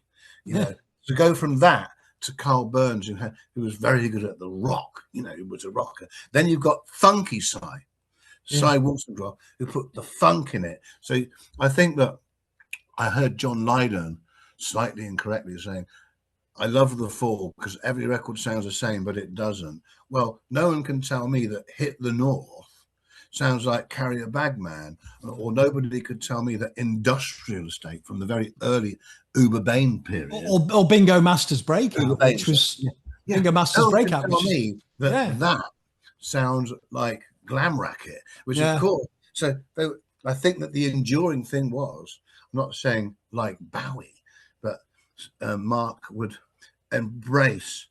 B: To go from that to Carl Burns, who was very good at the rock, he was a rocker. Then you've got Funky Cy Wilson, who put the funk in it. So I think that I heard John Lydon slightly incorrectly saying, I love the Fall because every record sounds the same, but it doesn't. Well, no one can tell me that Hit the North sounds like Carry a Bag Man, or nobody could tell me that Industrial Estate from the very early Uber Bain period,
A: or Bingo Master's Breakout, which was Bingo Master's Breakout.
B: Tell me that sounds like Glam Racket, which of course. So I think that the enduring thing was, I'm not saying like Bowie, but Mark would embrace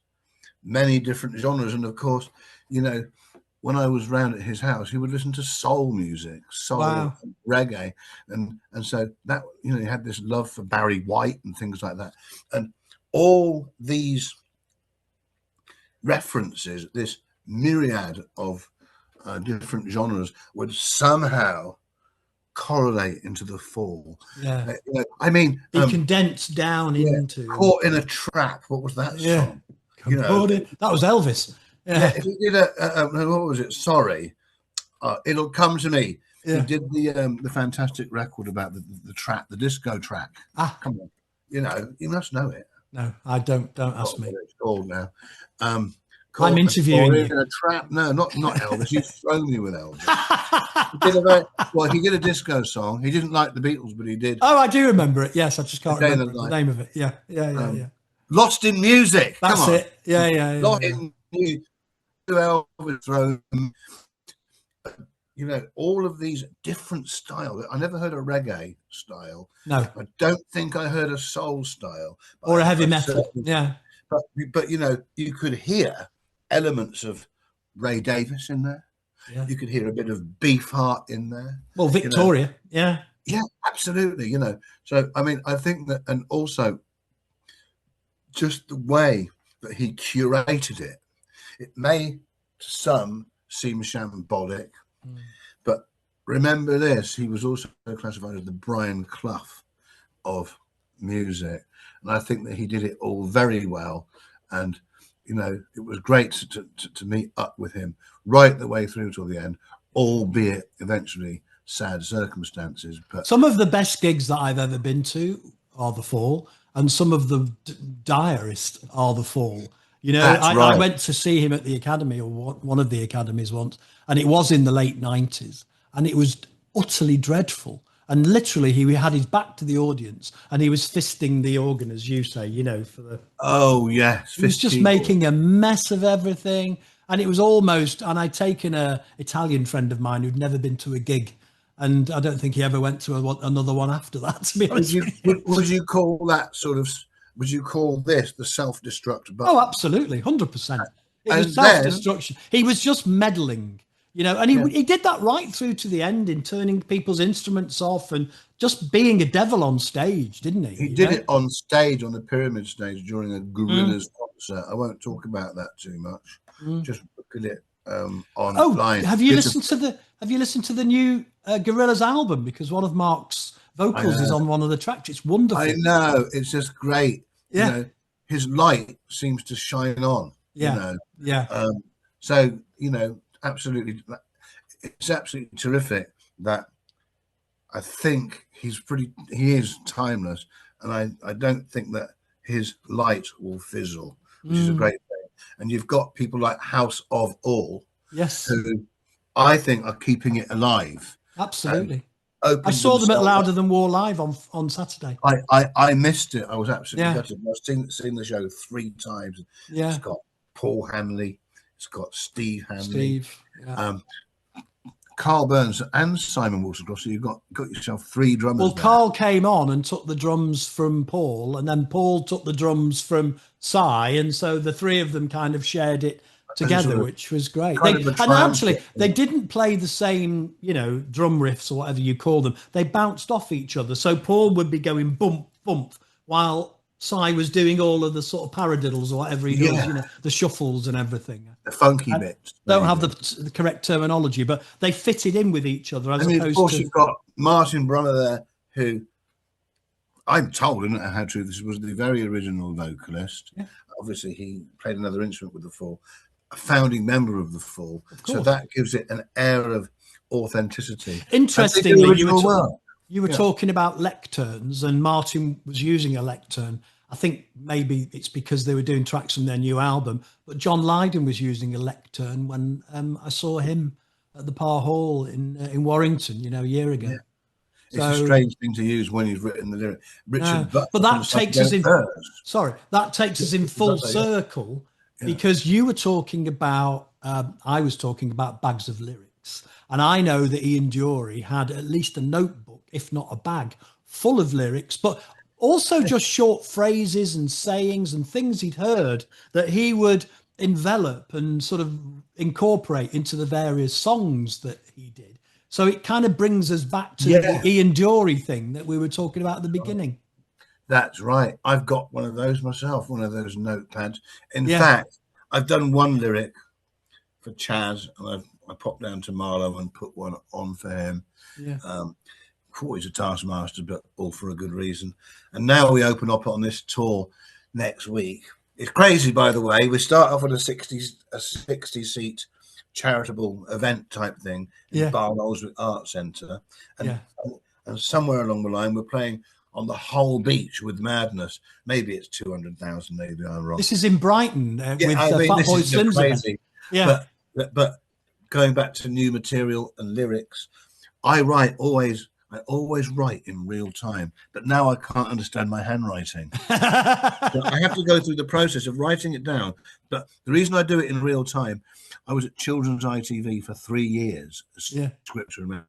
B: many different genres, and of course, when I was round at his house, he would listen to soul music, and reggae, and so that he had this love for Barry White and things like that, and all these references, this myriad of different genres, would somehow correlate into the Fall. I mean,
A: he condensed down into
B: Caught in a Trap. What was that song?
A: That was Elvis.
B: If he did what was it? Sorry, It'll Come to Me. He did the fantastic record about the track, the disco track. Come on, you must know it.
A: No, I don't. Don't ask me.
B: What it's called now.
A: I'm interviewing you.
B: In a trap. No, not Elvis. You've thrown me with Elvis. He did a disco song. He didn't like the Beatles, but he did.
A: Oh, I do remember it. Yes, I just can't remember the name of it. Yeah.
B: Lost in Music.
A: That's
B: Come on.
A: it. Yeah.
B: Lost in Music. Elvis thrown. You know, all of these different styles. I never heard a reggae style.
A: No.
B: I don't think I heard a soul style.
A: Or a heavy metal. Yeah.
B: But you know, you could hear elements of Ray Davis in there. Yeah. You could hear a bit of Beefheart in there.
A: Well, Victoria. You know?
B: Yeah, absolutely. You know, so I mean, I think that, and also just the way that he curated it, it may to some seem shambolic, but remember this: he was also classified as the Brian Clough of music, and I think that he did it all very well. And you know, it was great to meet up with him right the way through till the end, albeit eventually sad circumstances. But
A: some of the best gigs that I've ever been to are the Fall, and some of the direst are the Fall. You know, I went to see him at the Academy, or one of the academies once, and it was in the late 90s, and it was utterly dreadful. And literally, he had his back to the audience, and he was fisting the organ, as you say, you know, for the...
B: Oh, yes.
A: He was just making a mess of everything. And it was almost... And I'd taken an Italian friend of mine who'd never been to a gig, and I don't think he ever went to another one after that, to be honest.
B: Would you call that sort of... Would you call this the self-destruct button?
A: Oh, absolutely, 100%. It was self-destruction. He was just meddling, you know, and he did that right through to the end in turning people's instruments off and just being a devil on stage, didn't he?
B: He did it on stage, on the Pyramid stage during a Gorillaz concert. I won't talk about that too much. Just look at it online.
A: Oh, have you listened to the new Gorillaz album? Because one of Mark's vocals is on one of the tracks. It's wonderful.
B: I know, it's just great. Yeah, you know, his light seems to shine on.
A: Yeah,
B: you know?
A: Yeah.
B: So you know, absolutely, it's absolutely terrific. That I think he is timeless, and I don't think that his light will fizzle, which is a great thing. And you've got people like House of All,
A: yes,
B: who I think are keeping it alive.
A: Absolutely. I saw them at Louder Than War Live on Saturday.
B: I missed it. I was absolutely gutted. I've seen the show 3 times.
A: Yeah.
B: It's got Paul Hanley. It's got Steve Hanley. Carl Burns and Simon Wilson-Cross. So you've got yourself 3 drummers.
A: Well, Carl came on and took the drums from Paul, and then Paul took the drums from Si, and so the 3 of them kind of shared it together, which was great. And actually, they didn't play the same, you know, drum riffs or whatever you call them. They bounced off each other. So Paul would be going bump, bump, while Si was doing all of the sort of paradiddles or whatever he does, you know, the shuffles and everything.
B: The funky bits.
A: Don't have the correct terminology, but they fitted in with each other.
B: Of course, you've got Martin Brunner there, who I'm told, I don't know how true this was, the very original vocalist.
A: Yeah.
B: Obviously, he played another instrument with the Fall. A founding member of the Fall, so that gives it an air of authenticity.
A: Interestingly, you were talking about lecterns, and Martin was using a lectern. I think maybe it's because they were doing tracks from their new album, but John Lydon was using a lectern when I saw him at the Parr Hall in Warrington, you know, a year ago.
B: Yeah. It's a strange thing to use when he's written the lyric. Richard,
A: but that takes us in. That takes us in full circle. Because you were talking about, I was talking about bags of lyrics. And I know that Ian Dury had at least a notebook, if not a bag, full of lyrics, but also just short phrases and sayings and things he'd heard that he would envelop and sort of incorporate into the various songs that he did. So it kind of brings us back to the Ian Dury thing that we were talking about at the beginning.
B: That's right. I've got one of those myself, one of those notepads. In fact, I've done one lyric for Chaz, and I popped down to Marlow and put one on for him. Yeah. Always a taskmaster, but all for a good reason. And now we open up on this tour next week. It's crazy, by the way. We start off with a 60-seat charitable event type thing in Barnoldswick Art Centre. And somewhere along the line, we're playing on the whole beach with madness. Maybe it's 200,000. Maybe I'm wrong.
A: This is in Brighton with
B: I mean,
A: Fat Boy Slim's event. Yeah.
B: But going back to new material and lyrics, I always write in real time, but now I can't understand my handwriting. So I have to go through the process of writing it down. But the reason I do it in real time, I was at Children's ITV for 3 years, scripture and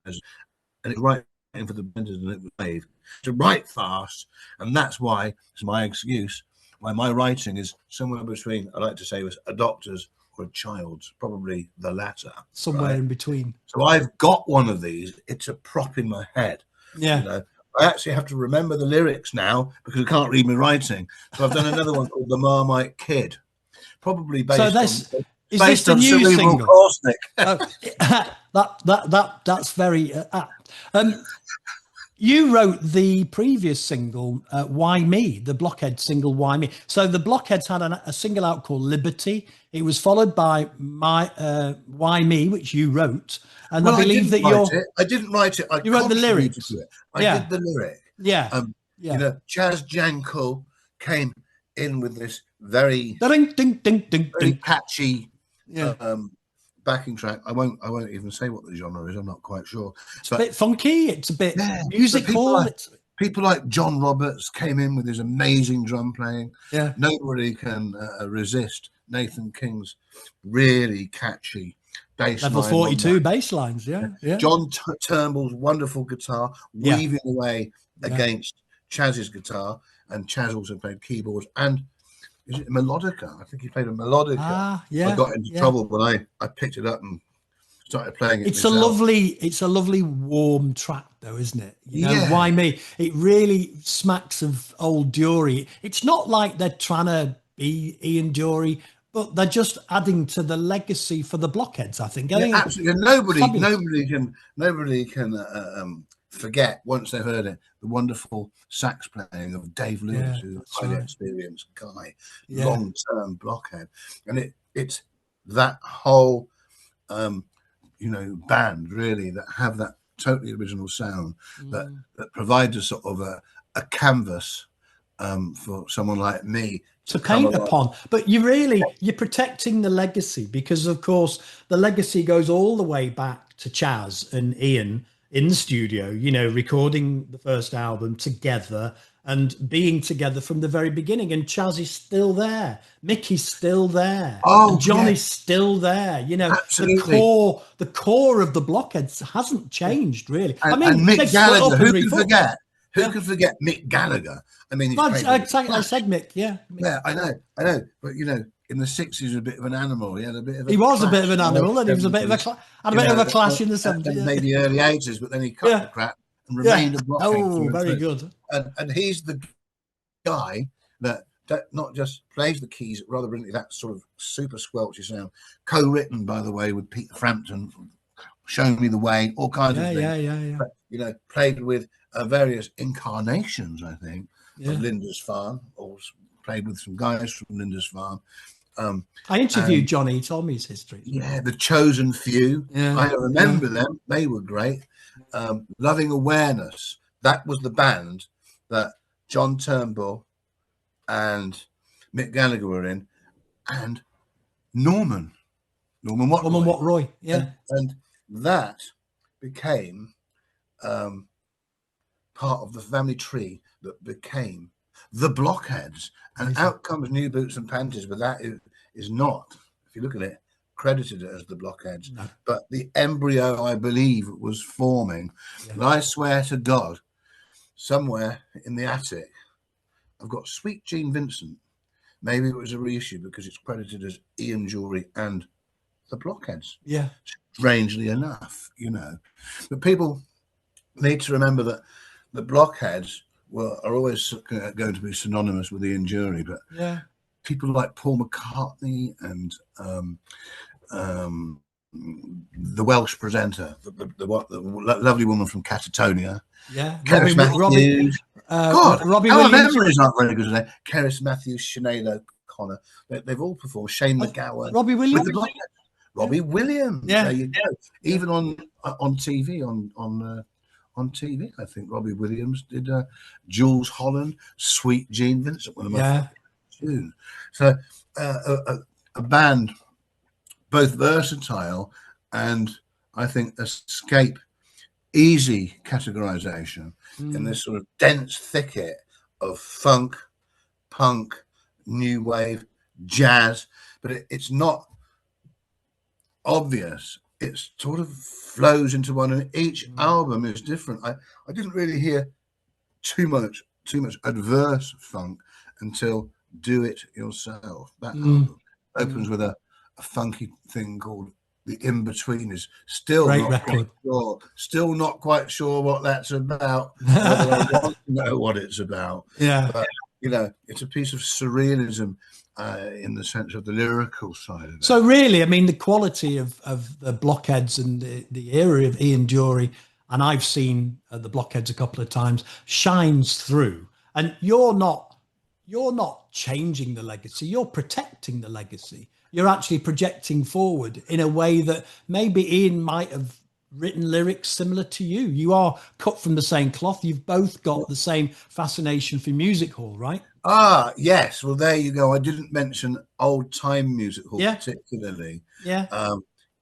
B: it's writing for the Bennett and it was Wave to write fast, and that's why it's my excuse why my writing is somewhere between, I like to say, was a doctor's or a child's, probably the latter,
A: somewhere in between.
B: So I've got one of these. It's a prop in my head.
A: Yeah,
B: you know, I actually have to remember the lyrics now because I can't read my writing. So I've done another one called The Marmite Kid, probably based on
A: is this the new
B: Cerebral
A: single?
B: Caustic.
A: That's very apt. You wrote the previous single, Why Me, the Blockhead single, Why Me. So the Blockheads had a single out called Liberty. It was followed by Why Me, which you wrote. And I believe that
B: I didn't write it.
A: You wrote the lyrics.
B: I did the lyric.
A: Yeah.
B: You know, Chaz Jankel came in with this very catchy backing track. I won't even say what the genre is. I'm not quite sure.
A: It's a bit funky. It's a bit musical.
B: People like John Roberts came in with his amazing drum playing.
A: Yeah,
B: nobody can resist Nathan King's really catchy bass
A: level 42 bass lines. Yeah.
B: John Turnbull's wonderful guitar weaving away against Chaz's guitar, and Chaz also played keyboards and. Is it melodica? I think he played a melodica. I got into trouble when I picked it up and started playing it.
A: It's a lovely warm track though, isn't it? You know, Why Me? It really smacks of old Dury. It's not like they're trying to be Ian Dury, but they're just adding to the legacy for the Blockheads, I think.
B: Absolutely. Nobody can forget once they've heard it the wonderful sax playing of Dave Lewis, who's a highly experienced guy, long-term Blockhead, and it's that whole band really that have that totally original sound that provides a sort of a canvas for someone like me
A: to paint upon. But you're protecting the legacy, because of course the legacy goes all the way back to Chaz and Ian in the studio, recording the first album together and being together from the very beginning. And Chaz is still there. Mickey's still there. And Johnny's still there.
B: Absolutely.
A: The core of the Blockheads hasn't changed really.
B: And Mick Gallagher, who can forget? Who can forget Mick Gallagher? I mean,
A: I said Mick, yeah.
B: Yeah, I know. But in the 60s, he was a bit of an animal. He had a bit of a
A: a bit of an animal, and he was a bit of a clash in the 70s.
B: Maybe early 80s, but then he cut the crap and remained a Blockhead.
A: Oh, very good.
B: And he's the guy that not just plays the keys rather brilliantly, that sort of super squelchy sound, co-written, by the way, with Peter Frampton, Showing Me the Way, all kinds of things.
A: Yeah.
B: But, played with various incarnations, I think, of Linda's Farm, or played with some guys from Linda's Farm.
A: I interviewed Johnny. He told me his history.
B: Yeah, The Chosen Few. Yeah, I remember them. They were great. Loving Awareness. That was the band that John Turnbull and Mick Gallagher were in, and Norman Watt-Roy.
A: Yeah,
B: and that became part of the family tree that became the Blockheads. And out comes New Boots and Panties, but that is not, if you look at it, credited as the Blockheads. No. But the embryo, I believe, was forming. Yeah. And I swear to God, somewhere in the attic, I've got Sweet Gene Vincent. Maybe it was a reissue because it's credited as Ian Dury and the Blockheads.
A: Yeah.
B: Strangely enough, But people need to remember that the Blockheads are always going to be synonymous with Ian Dury, but people like Paul McCartney and the Welsh presenter, the lovely woman from Catatonia, Cerys Matthews.
A: Robbie
B: our
A: Williams.
B: memories aren't very good today. Cerys Matthews, Sinead O'Connor, they've all performed. Shane McGowan,
A: Robbie Williams.
B: Robbie Williams.
A: Yeah.
B: There you go. Even on TV, on on TV. I think Robbie Williams did Jules Holland, Sweet Gene Vincent, one of my favorite tunes. So a band both versatile and I think escape easy categorization in this sort of dense thicket of funk, punk, new wave, jazz, but it's not obvious. It sort of flows into one, and each album is different. I didn't really hear too much adverse funk until Do It Yourself. That album opens with a funky thing called The In-Between. Is still
A: Great
B: not
A: record.
B: Not quite sure what that's about. Whether I want to know what it's about.
A: Yeah.
B: But, you know, it's a piece of surrealism in the sense of the lyrical side of it.
A: So really, I mean, the quality of the Blockheads and the era of Ian Dury, and I've seen the Blockheads a couple of times, shines through. And you're not changing the legacy. You're protecting the legacy. You're actually projecting forward in a way that maybe Ian might have written lyrics similar to you. You are cut from the same cloth. You've both got the same fascination for music hall, right?
B: Ah, yes. Well, there you go. I didn't mention old time music hall particularly.
A: Yeah.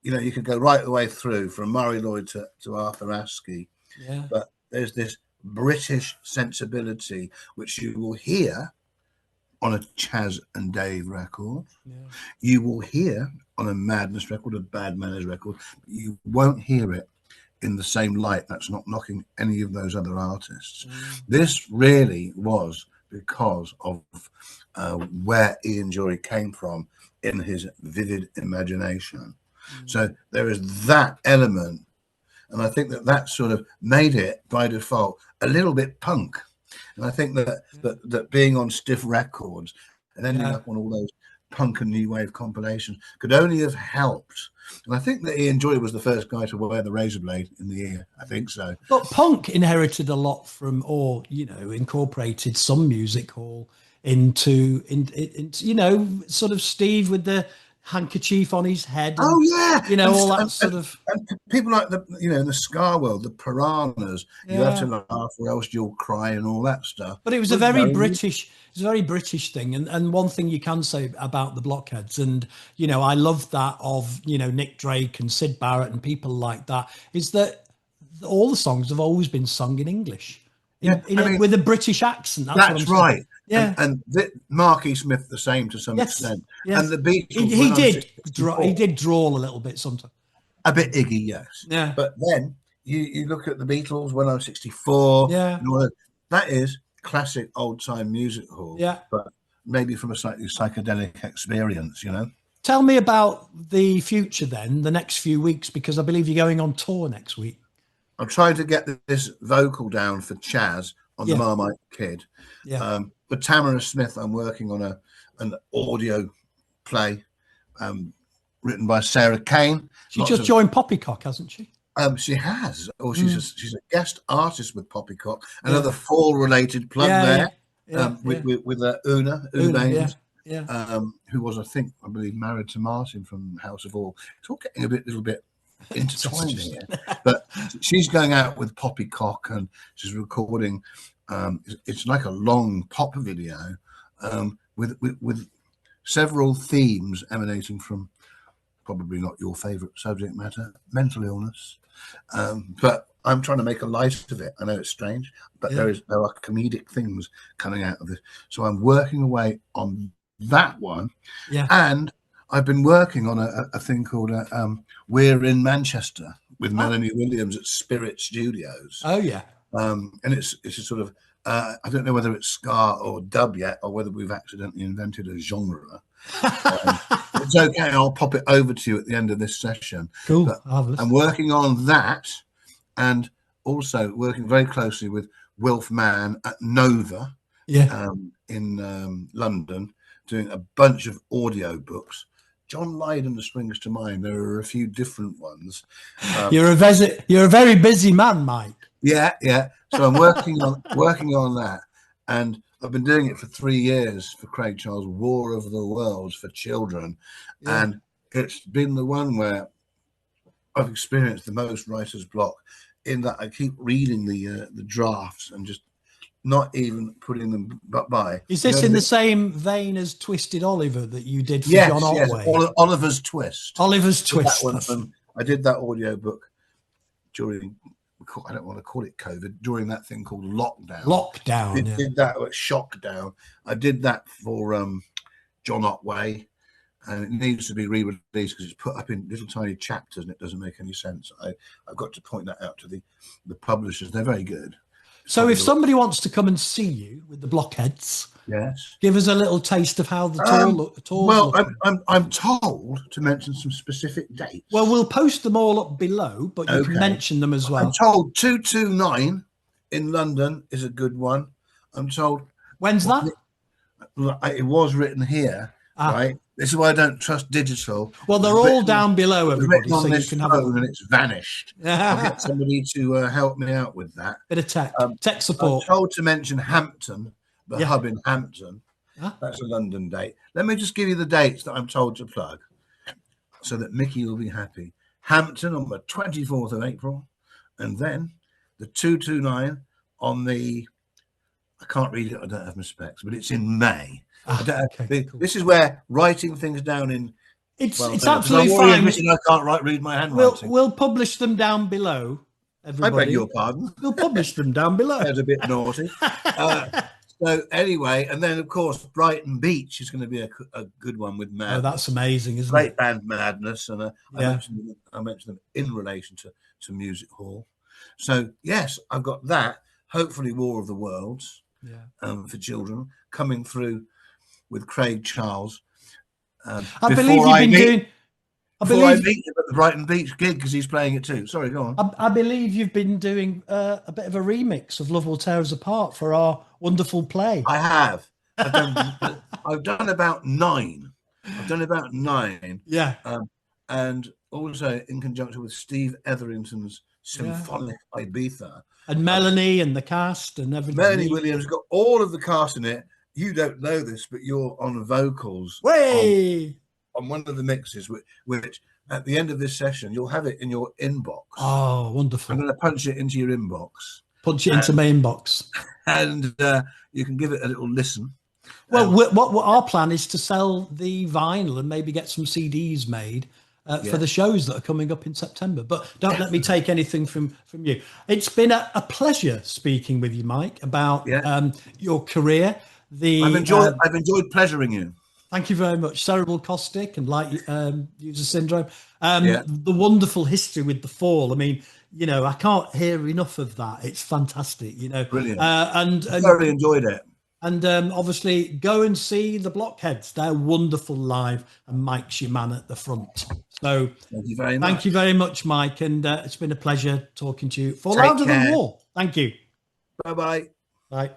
B: You know, you could go right the way through from Murray Lloyd to Arthur Askey.
A: Yeah.
B: But there's this British sensibility which you will hear on a Chaz and Dave record. Yeah. You will hear on a Madness record, a Bad Manners record. But you won't hear it in the same light. That's not knocking any of those other artists. This really was because of where Ian Dury came from in his vivid imagination. So there is that element, and I think that sort of made it by default a little bit punk. And I think that being on Stiff Records and ending up on all those punk and new wave compilations could only have helped. And I think that Ian Dury was the first guy to wear the razor blade in the ear. I think so.
A: But punk inherited a lot from, or, you know, incorporated some music hall into you know, sort of Steve with the handkerchief on his head. And, you know, all that sort of.
B: And people like in the ska world, the Piranhas, you have to laugh or else you'll cry and all that stuff.
A: But it was a very British thing. And one thing you can say about the Blockheads, and, you know, I love that of, you know, Nick Drake and Syd Barrett and people like that, is that all the songs have always been sung in English. With a British accent. That's right.
B: Saying. Yeah, and Marky Smith the same to some extent.
A: Yes.
B: And the Beatles,
A: he did drawl a little bit sometimes.
B: A bit Iggy, yes.
A: Yeah.
B: But then you look at the Beatles when I'm 64.
A: Yeah.
B: That is classic old time music hall.
A: Yeah.
B: But maybe from a slightly psychedelic experience, you know.
A: Tell me about the future then, the next few weeks, because I believe you're going on tour next week.
B: I'm trying to get this vocal down for Chaz on the Marmite Kid.
A: Yeah.
B: For Tamara Smith, I'm working on an audio play written by Sarah Kane.
A: She just joined Poppycock, hasn't she?
B: She has. Or she's a guest artist with Poppycock. Another fall-related plug with Una Baines, who was, I believe, married to Martin from House of All. It's all getting a little bit intertwined here. But she's going out with Poppycock and she's recording. It's like a long pop video with several themes emanating from probably not your favorite subject matter, mental illness. But I'm trying to make a light of it. I know it's strange, but there are comedic things coming out of this. So I'm working away on that one.
A: Yeah.
B: And I've been working on a thing called We're in Manchester with Melanie Williams at Spirit Studios.
A: Oh, yeah.
B: And it's a sort of, I don't know whether it's ska or dub yet, or whether we've accidentally invented a genre. It's okay, I'll pop it over to you at the end of this session.
A: Cool.
B: But I'm working on that, and also working very closely with Wilf Mann at Nova in London, doing a bunch of audio books. John Lydon springs to mind. There are a few different ones.
A: You're a very busy man, Mike.
B: Yeah. So I'm working on that, and I've been doing it for 3 years for Craig Charles, War of the Worlds for children, and it's been the one where I've experienced the most writer's block in that I keep reading the drafts and just not even putting them by.
A: Is this in the same vein as Twisted Oliver that you did for John
B: Yes,
A: Otway?
B: Oliver's Twist.
A: Oliver's Twist.
B: I did that audio book during, I don't want to call it COVID, during that thing called lockdown. Did that at Shockdown. I did that for John Otway, and it needs to be re-released because it's put up in little tiny chapters and it doesn't make any sense. I've got to point that out to the publishers. They're very good.
A: So if somebody wants to come and see you with the Blockheads,
B: yes,
A: give us a little taste of how the tour.
B: Well, I'm told to mention some specific dates.
A: Well, we'll post them all up below, but you can mention them as well.
B: I'm told 229 in London is a good one. I'm told.
A: When's that?
B: It was written here, right? This is why I don't trust digital.
A: Well, they're all down below, everybody, so you can have
B: and it's vanished. I'll get somebody to help me out with that.
A: Bit of tech support.
B: I'm told to mention Hampton, the hub in Hampton. That's a London date. Let me just give you the dates that I'm told to plug so that Mickey will be happy. Hampton on the 24th of April, and then the 229 on the, I can't read it, I don't have my specs, but it's in May. Cool. This is where writing things down in.
A: It's absolutely fine.
B: I can't read my handwriting.
A: We'll publish them down below. Everybody.
B: I beg your pardon.
A: We'll publish them down below.
B: That's a bit naughty. So anyway, and then of course Brighton Beach is going to be a good one with Madness.
A: Oh, that's amazing, isn't it?
B: Great band Madness, and I mentioned them in relation to Music Hall. So yes, I've got that. Hopefully, War of the Worlds for children coming through with Craig Charles.
A: I believe you've been doing.
B: Before I meet him at the Brighton Beach gig because he's playing it too. Sorry, go on.
A: I believe you've been doing a bit of a remix of Love Will Tear Us Apart for our wonderful play.
B: I have. I've done about 9. Yeah. And also in conjunction with Steve Etherington's Symphonic Ibiza.
A: And Melanie and the cast and everything.
B: Melanie Williams got all of the cast in it. You don't know this, but you're on vocals.
A: Way!
B: On one of the mixes, which at the end of this session, you'll have it in your inbox.
A: Oh, wonderful.
B: I'm going to punch it into your inbox.
A: Punch it into my inbox.
B: And you can give it a little listen.
A: Well, what our plan is to sell the vinyl and maybe get some CDs made for the shows that are coming up in September. But don't let me take anything from you. It's been a pleasure speaking with you, Mike, about your career. I've
B: enjoyed pleasuring you.
A: Thank you very much. Cerebral Caustic and light user syndrome. The wonderful history with the Fall. I mean, I can't hear enough of that. It's fantastic.
B: Brilliant.
A: And
B: thoroughly enjoyed it.
A: And obviously, go and see the Blockheads. They're wonderful live, and Mike's your man at the front. So
B: thank you very much.
A: Thank you very much, Mike. And it's been a pleasure talking to you. For Louder Than War. Thank you.
B: Bye-bye.
A: Bye.